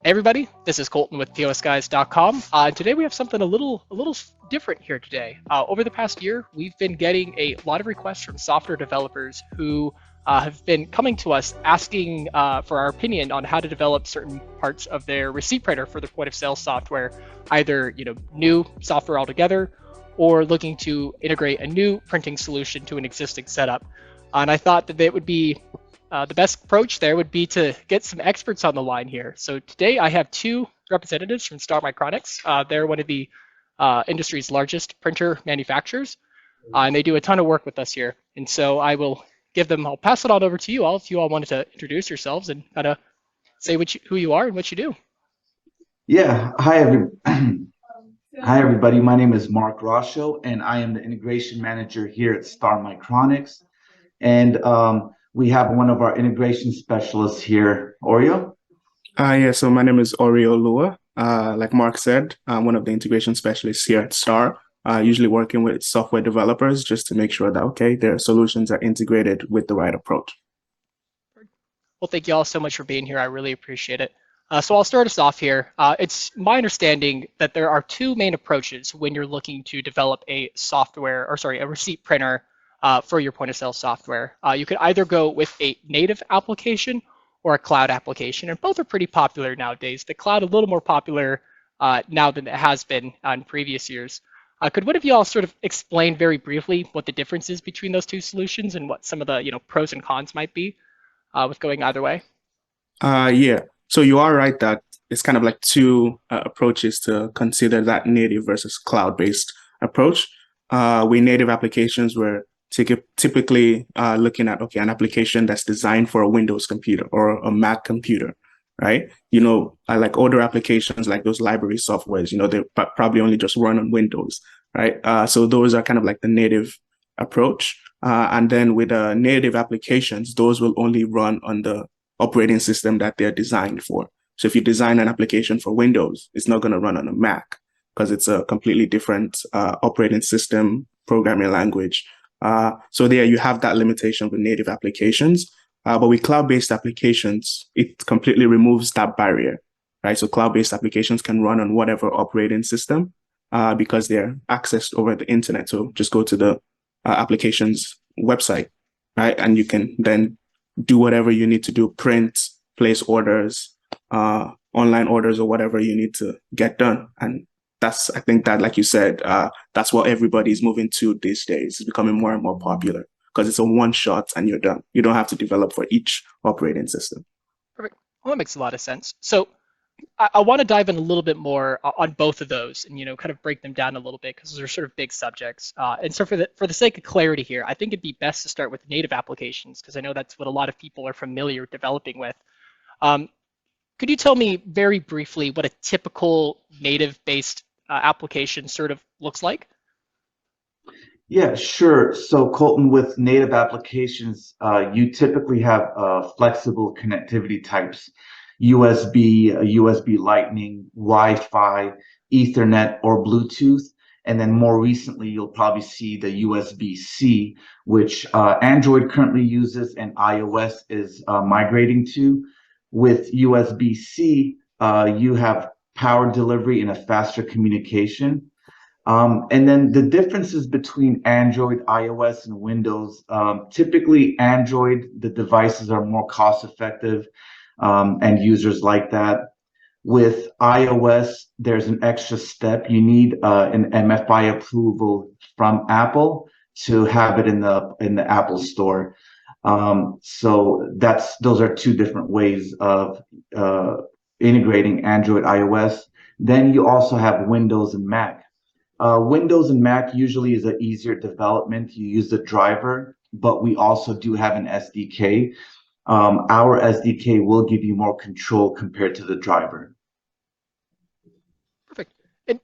Hey everybody, this is Colton with POSGuys.com. Today we have something a little different here today. Over the past year, we've been getting a lot of requests from software developers who have been coming to us asking for our opinion on how to develop certain parts of their receipt printer for their point of sale software, either new software altogether, or looking to integrate a new printing solution to an existing setup. And I thought that it would be the best approach there would be to get some experts on the line here. So today I have two representatives from Star Micronics. They're one of the industry's largest printer manufacturers, and they do a ton of work with us here. And so I'll pass it on over to you all if you all wanted to introduce yourselves and kind of say who you are and what you do. Yeah, hi everybody. My name is Mark Rosho, and I am the integration manager here at Star Micronics. And we have one of our integration specialists here, Oreo. So my name is Oriol Lua. Like Mark said, I'm one of the integration specialists here at Star, usually working with software developers just to make sure that, okay, their solutions are integrated with the right approach. Well, thank you all so much for being here. I really appreciate it. So I'll start us off here. It's my understanding that there are two main approaches when you're looking to develop a receipt printer for your point of sale software. You could either go with a native application or a cloud application, and both are pretty popular nowadays. The cloud a little more popular now than it has been in previous years. Could one of you all sort of explain very briefly what the difference is between those two solutions and what some of the pros and cons might be with going either way? Yeah, so you are right that it's kind of like two approaches to consider that native versus cloud-based approach. We native applications were typically looking at, okay, an application that's designed for a Windows computer or a Mac computer, right? I like older applications like those library softwares, they probably only just run on Windows, right? So those are kind of like the native approach. And then with native applications, those will only run on the operating system that they're designed for. So if you design an application for Windows, it's not going to run on a Mac because it's a completely different operating system programming language. So there you have that limitation with native applications. But with cloud-based applications, it completely removes that barrier, right? So cloud-based applications can run on whatever operating system because they're accessed over the internet. So just go to the application's website, right? And you can then do whatever you need to do, print, place orders, online orders, or whatever you need to get done. And I think that, like you said, that's what everybody's moving to these days. It's becoming more and more popular because it's a one shot and you're done. You don't have to develop for each operating system. Perfect. Well, that makes a lot of sense. So I want to dive in a little bit more on both of those and kind of break them down a little bit because those are sort of big subjects. And so for the sake of clarity here, I think it'd be best to start with native applications because I know that's what a lot of people are familiar developing with. Um, could you tell me very briefly what a typical native-based application sort of looks like? Yeah, sure. So, Colton, with native applications, you typically have flexible connectivity types: USB, USB Lightning, Wi-Fi, Ethernet, or Bluetooth. And then more recently, you'll probably see the USB-C, which Android currently uses and iOS is migrating to. With USB-C, you have power delivery and a faster communication. And then the differences between Android, iOS, and Windows. Typically, Android, the devices are more cost effective, and users like that. With iOS, there's an extra step. You need an MFI approval from Apple to have it in the Apple Store. So those are two different ways of integrating Android, iOS. Then you also have Windows and Mac. Windows and Mac usually is an easier development. You use the driver, but we also do have an SDK. Our SDK will give you more control compared to the driver. Perfect. And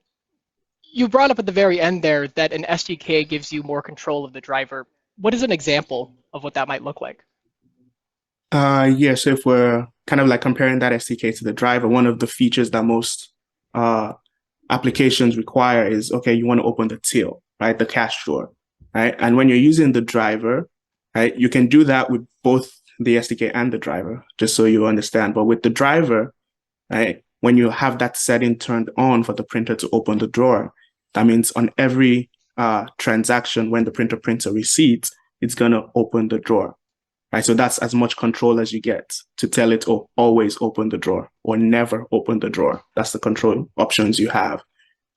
you brought up at the very end there that an SDK gives you more control of the driver. What is an example of what that might look like? So if we're kind of like comparing that SDK to the driver, one of the features that most uh, applications require is, okay, you want to open the till, right? The cash drawer, right? And when you're using the driver, right, you can do that with both the SDK and the driver, just so you understand. But with the driver, right, when you have that setting turned on for the printer to open the drawer, that means on every transaction, when the printer prints a receipt, it's going to open the drawer. Right, so that's as much control as you get to tell it, oh, always open the drawer or never open the drawer. That's the control options you have.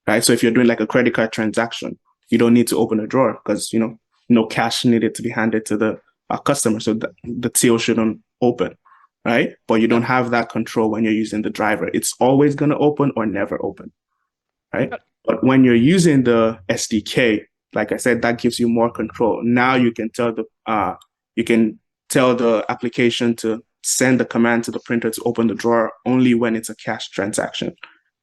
Right, so if you're doing like a credit card transaction, you don't need to open a drawer because no cash needed to be handed to the customer, so the till shouldn't open. Right, but you don't have that control when you're using the driver. It's always going to open or never open. Right, but when you're using the SDK, like I said, that gives you more control. Now you can tell the application to send the command to the printer to open the drawer only when it's a cash transaction,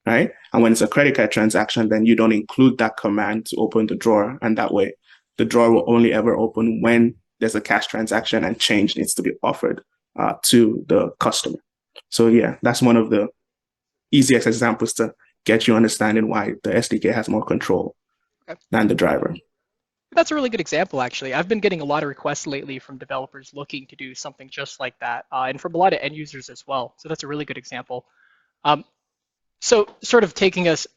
right? And when it's a credit card transaction, then you don't include that command to open the drawer. And that way, the drawer will only ever open when there's a cash transaction and change needs to be offered to the customer. So yeah, that's one of the easiest examples to get you understanding why the SDK has more control than the driver. That's a really good example, actually. I've been getting a lot of requests lately from developers looking to do something just like that, and from a lot of end users as well. So that's a really good example. So sort of taking us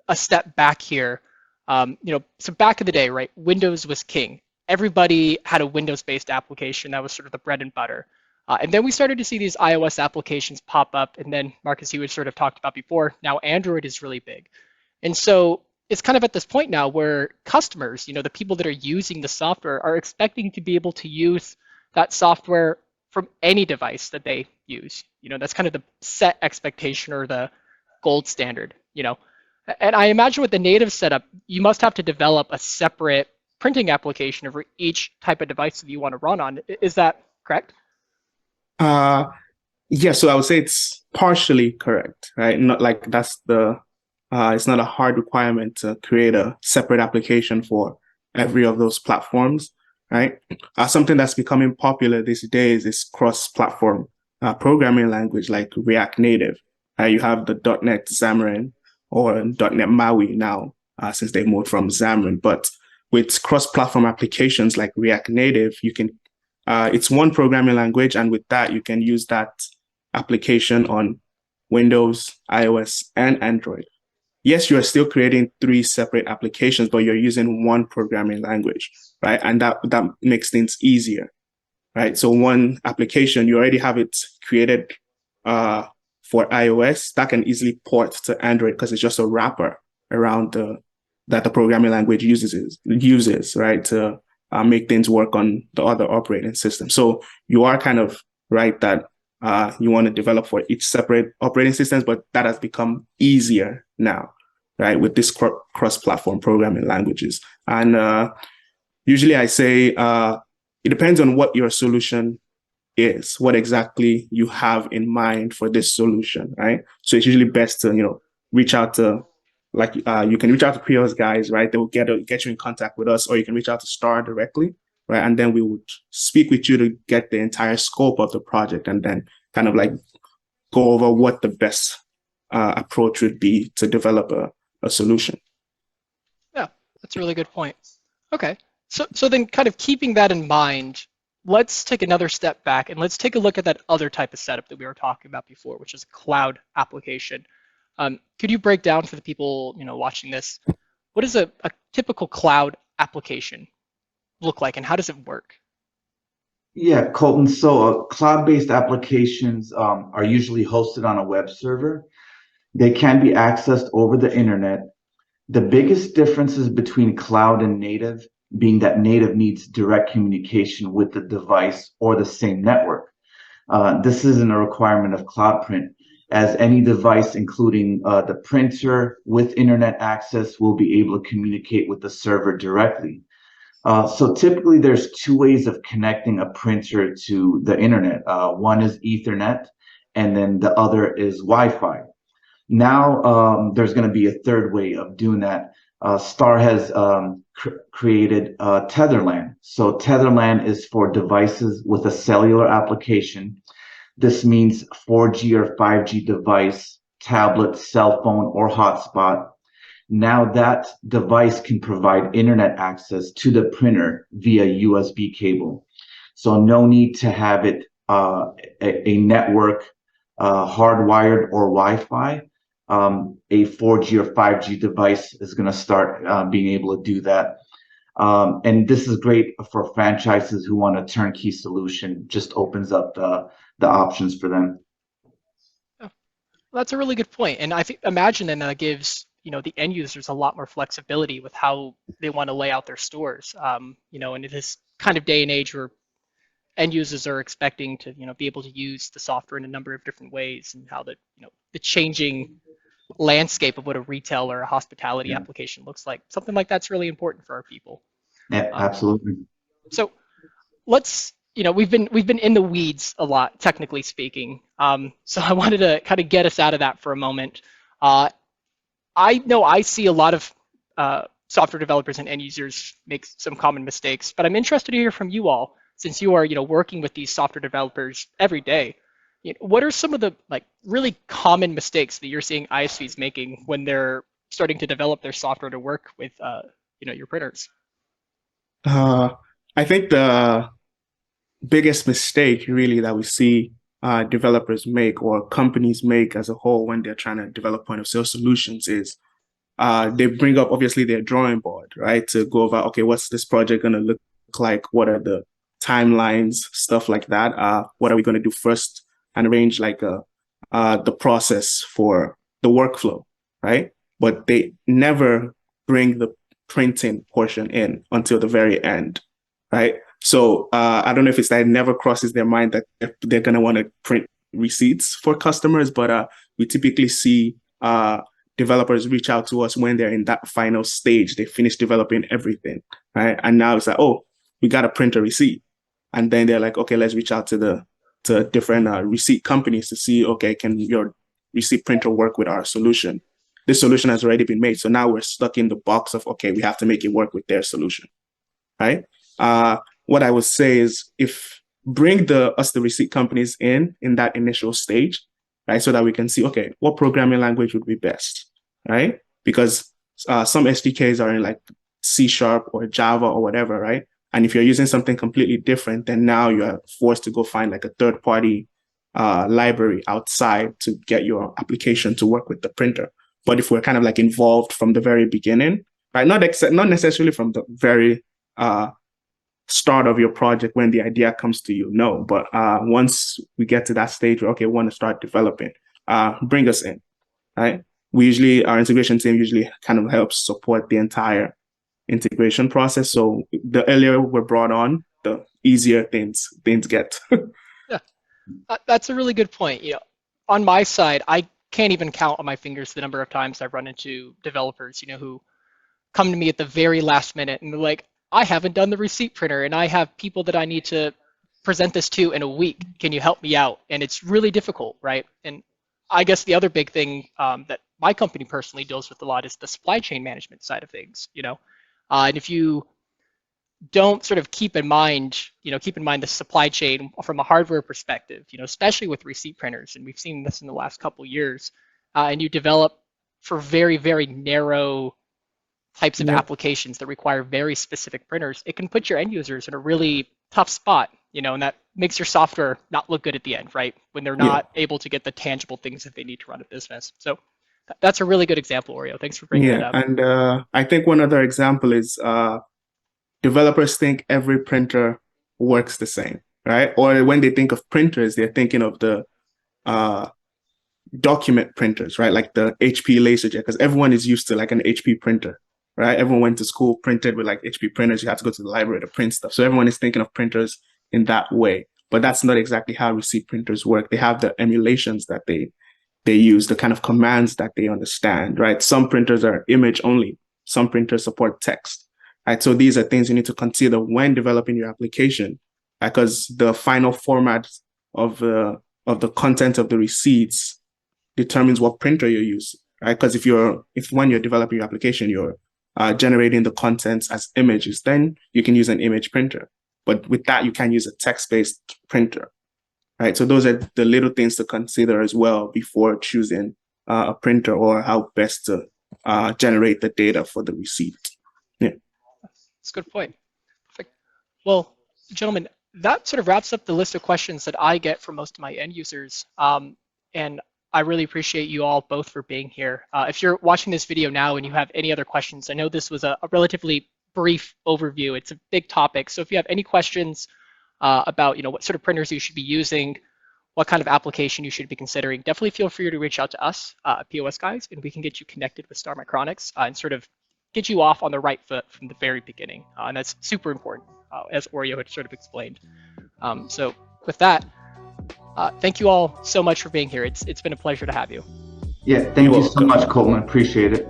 a step back here, so back in the day, right, Windows was king. Everybody had a Windows-based application. That was sort of the bread and butter. And then we started to see these iOS applications pop up. And then, Marcus, you had sort of talked about before, now Android is really big. And so it's kind of at this point now where customers, the people that are using the software are expecting to be able to use that software from any device that they use. That's kind of the set expectation or the gold standard. And I imagine with the native setup, you must have to develop a separate printing application for each type of device that you want to run on. Is that correct? Yeah, so I would say it's partially correct, right? Not like that's it's not a hard requirement to create a separate application for every of those platforms, right? Something that's becoming popular these days is cross-platform programming language like React Native. You have the .NET Xamarin or .NET MAUI now, since they moved from Xamarin. But with cross-platform applications like React Native, you can it's one programming language, and with that, you can use that application on Windows, iOS, and Android. Yes, you are still creating 3 separate applications, but you're using one programming language, right? And that makes things easier, right? So one application, you already have it created for iOS that can easily port to Android because it's just a wrapper around that the programming language uses, right, to make things work on the other operating system. So you are kind of right that you want to develop for each separate operating systems, but that has become easier now, right, with this cross-platform programming languages. And usually I say it depends on what your solution is, what exactly you have in mind for this solution, right? So it's usually best to, reach out to, like, you can reach out to POSGuys, right? They will get you in contact with us, or you can reach out to Star directly, right? And then we would speak with you to get the entire scope of the project and then kind of like go over what the best approach would be to develop a solution. Yeah, that's a really good point. Okay, so then kind of keeping that in mind, let's take another step back and let's take a look at that other type of setup that we were talking about before, which is a cloud application. Could you break down for the people watching this, what does a typical cloud application look like and how does it work? Yeah, Colton. So cloud-based applications are usually hosted on a web server. They can be accessed over the internet. The biggest differences between cloud and native being that native needs direct communication with the device or the same network. This isn't a requirement of CloudPrint, as any device, including the printer with internet access, will be able to communicate with the server directly. So typically there's 2 ways of connecting a printer to the internet. One is Ethernet, and then the other is Wi-Fi. Now there's going to be a third way of doing that. Star has created Tetherland. So Tetherland is for devices with a cellular application. This means 4G or 5G device, tablet, cell phone, or hotspot. Now that device can provide internet access to the printer via USB cable. So no need to have it a network hardwired or Wi-Fi. a 4G or 5G device is going to start being able to do that. And this is great for franchises who want a turnkey solution, just opens up the options for them. Oh, that's a really good point. And I think imagine then that gives the end users a lot more flexibility with how they want to lay out their stores. And in this kind of day and age where end users are expecting to be able to use the software in a number of different ways, and how the changing landscape of what a retail or a hospitality Yeah, application looks like. Something like that's really important for our people. yeah, Um, absolutely. so let's we've been in the weeds a lot, technically speaking. So I wanted to kind of get us out of that for a moment. Uh, I know I see a lot of software developers and end users make some common mistakes, but I'm interested to hear from you all, since you are working with these software developers every day. What are some of the really common mistakes that you're seeing ISVs making when they're starting to develop their software to work with your printers? Uh, I think the biggest mistake really that we see developers make or companies make as a whole when they're trying to develop point of sale solutions is they bring up obviously their drawing board, right? To go over, okay, what's this project going to look like? What are the timelines, stuff like that? What are we going to do first? And arrange the process for the workflow, right? But they never bring the printing portion in until the very end, right? So I don't know if it's that it never crosses their mind that they're going to want to print receipts for customers, but we typically see developers reach out to us when they're in that final stage. They finish developing everything, right? And now it's like, oh, we got to print a receipt. And then they're like, okay, let's reach out to different receipt companies to see, okay, can your receipt printer work with our solution? This solution has already been made. So now we're stuck in the box of, okay, we have to make it work with their solution, right? What I would say is if bring the receipt companies in that initial stage, right? So that we can see, okay, what programming language would be best, right? Because some SDKs are in like C# or Java or whatever, right? And if you're using something completely different, then now you're forced to go find like a third party library outside to get your application to work with the printer. But if we're kind of like involved from the very beginning, right? Not necessarily from the very uh, start of your project when the idea comes to you. No, but once we get to that stage where, okay, we want to start developing, bring us in, right? Our integration team usually kind of helps support the entire integration process. So the earlier we're brought on, the easier things get. Yeah, that's a really good point. On my side, I can't even count on my fingers the number of times I've run into developers, who come to me at the very last minute and they're like, I haven't done the receipt printer and I have people that I need to present this to in a week. Can you help me out? And it's really difficult, right? And I guess the other big thing that my company personally deals with a lot is the supply chain management side of things, and if you don't sort of keep in mind the supply chain from a hardware perspective, especially with receipt printers, and we've seen this in the last couple years, and you develop for very, very narrow types of Yep. applications that require very specific printers, it can put your end users in a really tough spot, and that makes your software not look good at the end, right? When they're Yeah. not able to get the tangible things that they need to run a business. So that's a really good example, Oreo. Thanks for bringing that Yeah. up. And I think one other example is developers think every printer works the same, right? Or when they think of printers, they're thinking of the uh, document printers, right? Like the HP LaserJet, because everyone is used to like an HP printer, right? Everyone went to school printed with like HP printers. You have to go to the library to print stuff. So everyone is thinking of printers in that way. But that's not exactly how receipt printers work. They have the emulations that they use, the kind of commands that they understand, right? Some printers are image only. Some printers support text, right? So these are things you need to consider when developing your application, because the final format of the content of the receipts determines what printer you use, right? Because if when you're developing your application, you're generating the contents as images, then you can use an image printer. But with that, you can use a text-based printer, right? So those are the little things to consider as well before choosing a printer or how best to generate the data for the receipt. Yeah. That's a good point. Perfect. Well, gentlemen, that sort of wraps up the list of questions that I get from most of my end users. And I really appreciate you all both for being here. If you're watching this video now and you have any other questions, I know this was a relatively brief overview. It's a big topic. So if you have any questions about what sort of printers you should be using, what kind of application you should be considering, definitely feel free to reach out to us at POS Guys, and we can get you connected with Star Micronics and sort of get you off on the right foot from the very beginning. And that's super important, as Oreo had sort of explained. So with that, thank you all so much for being here. It's been a pleasure to have you. Yeah, thank you so much, Colton. Appreciate it.